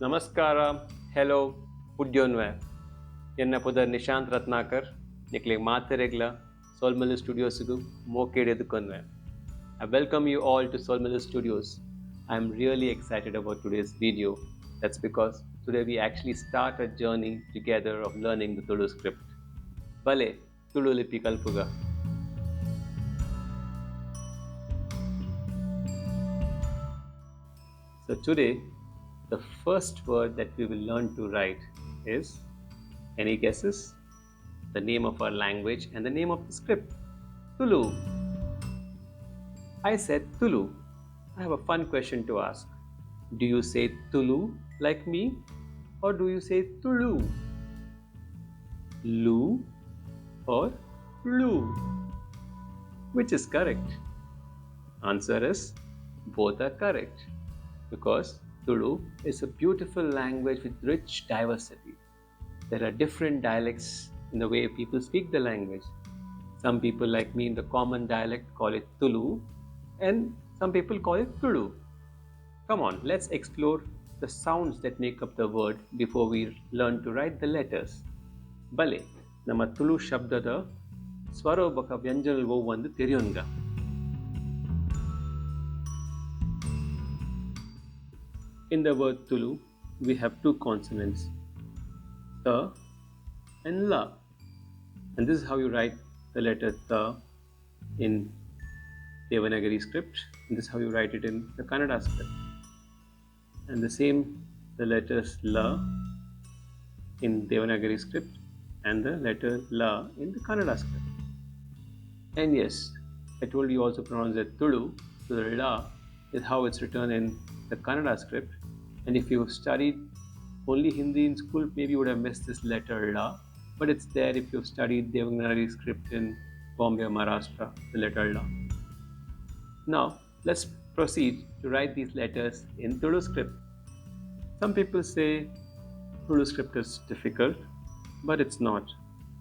Namaskāra, hello, Pudyonve. Yenna pudar Nishant Ratnakar, nikle Mātra Solmelu Studiosigu, Mokededukonve. I welcome you all to Solmelu Studios. I am really excited about today's video. That's because today we actually start a journey together of learning the Tulu script. Bale, Tulu Lipi Kalpuga. So today, the first word that we will learn to write is, any guesses? The name of our language and the name of the script, Tulu. I said Tulu. I have a fun question to ask. Do you say Tulu like me, or do you say Tulu? Lu or Lu? Which is correct? Answer is, both are correct, because Tulu is a beautiful language with rich diversity. There are different dialects in the way people speak the language. Some people like me in the common dialect call it Tulu, and some people call it Tulu. Come on, let's explore the sounds that make up the word before we learn to write the letters. Bale, nama Tulu shabdada swarobaka vyanjanalvu vandu theriyunga. In the word Tulu, we have two consonants, ta and la. And this is how you write the letter ta in Devanagari script, and this is how you write it in the Kannada script. And the same, the letters la in Devanagari script and the letter la in the Kannada script. And yes, I told you also pronounce it Tulu, so the la is how it's written in the Kannada script. And if you've studied only Hindi in school, maybe you would have missed this letter la, but it's there if you've studied Devanagari script in Bombay or Maharashtra, the letter la. Now, let's proceed to write these letters in Tulu script. Some people say Tulu script is difficult, but it's not.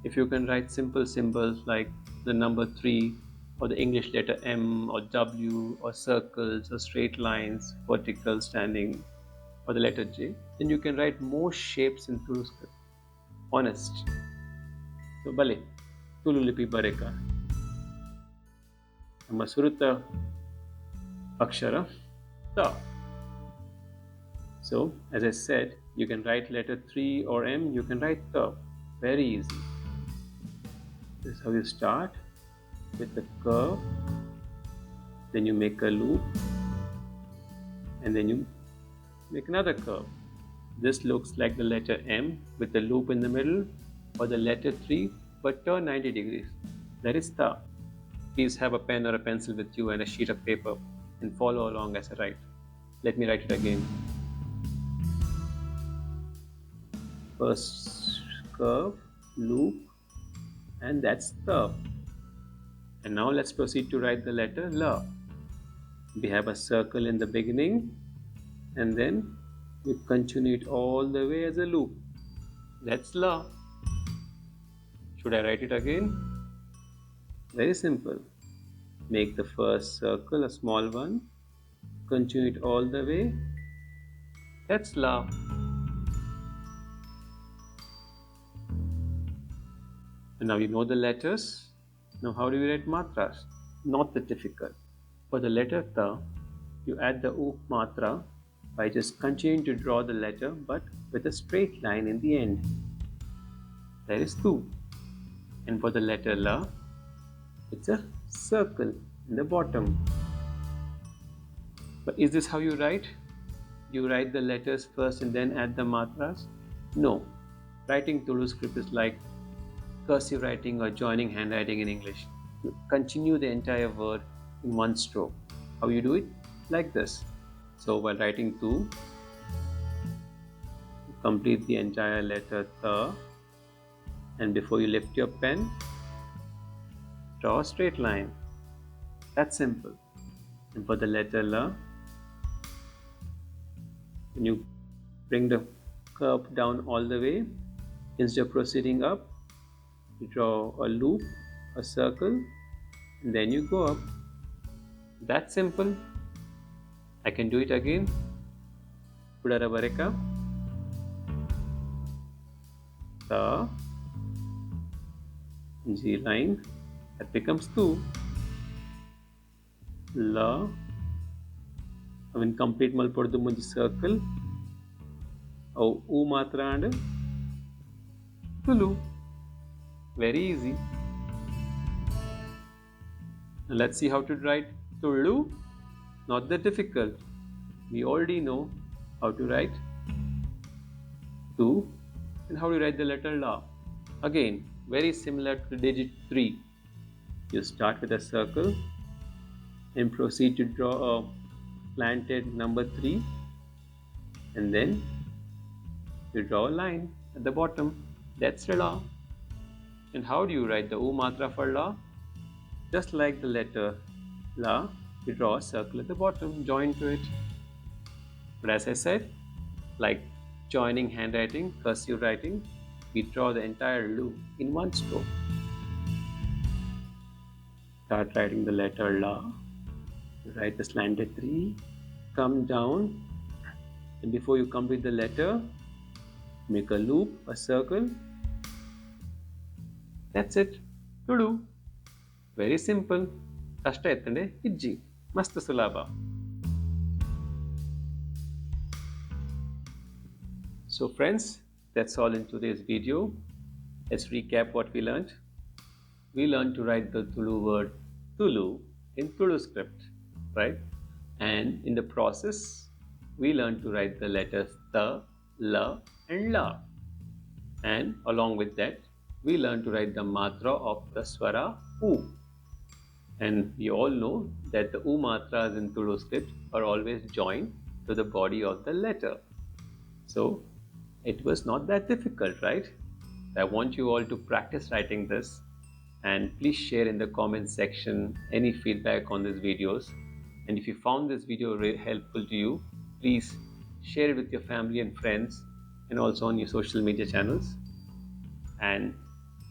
If you can write simple symbols like the number 3 or the English letter M or W or circles or straight lines, vertical, standing, or the letter J, then you can write more shapes in Tulu script. Honest. So, bale, Tulu Lipi Bareka. Nama suruta akshara ta. So, as I said, you can write letter 3 or M, you can write ta. Very easy. This is how you start, with the curve, then you make a loop, and then you make another curve. This looks like the letter M with the loop in the middle, or the letter 3 but turn 90 degrees. That is ta. Please have a pen or a pencil with you and a sheet of paper and follow along as I write. Let me write it again. First curve, loop, and that's ta. And now let's proceed to write the letter la. We have a circle in the beginning, and then we continue it all the way as a loop. That's la. Should I write it again? Very simple. Make the first circle a small one, continue it all the way. That's la. And now you know the letters. Now how do we write matras? Not that difficult. For the letter ta, you add the up matra by just continuing to draw the letter but with a straight line in the end. There is tu. And for the letter la, it's a circle in the bottom. But is this how you write? You write the letters first and then add the matras? No. Writing Tulu script is like cursive writing or joining handwriting in English. You continue the entire word in one stroke. How you do it? Like this. So while writing tu, you complete the entire letter ta, and before you lift your pen, draw a straight line. That's simple. And for the letter la, when you bring the curve down all the way, instead of proceeding up, you draw a loop, a circle, and then you go up. That's simple. I can do it again. Pudara Bareka. the, G line, that becomes tu. La, in complete malpodu munji circle. Oh, U mātra and Tulu. Very easy. Now let's see how to write Tulu. Not that difficult. We already know how to write Tu and how to write the letter La. Again, very similar to digit 3. You start with a circle and proceed to draw a slanted number 3, and then you draw a line at the bottom. That's La. And how do you write the U mātra for La? Just like the letter La, you draw a circle at the bottom, join to it. But as I said, like joining handwriting, cursive writing, we draw the entire Lu in one stroke. Start writing the letter La. You write the slanted 3, come down, and before you complete the letter, make a loop, a circle. That's it. Tudu. Very simple. Kashta ettande ijji. Mast sulaba. So friends, that's all in today's video. Let's recap what we learned. We learned to write the Tulu word Tulu in Tulu script, right? And in the process, we learned to write the letters the, la, and la. And along with that, we learned to write the mātra of the swara U. And we all know that the U mātras in Tulu script are always joined to the body of the letter. So it was not that difficult, right? I want you all to practice writing this, and please share in the comment section any feedback on these videos. And if you found this video helpful to you, please share it with your family and friends, and also on your social media channels. And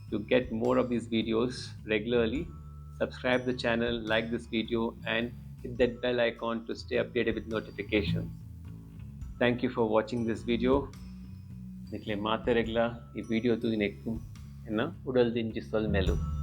to get more of these videos regularly, subscribe the channel, like this video, and hit that bell icon to stay updated with notifications. Thank you for watching this video. Nikle mate regla, I video tu nekku, enna udal dinji Solmelu.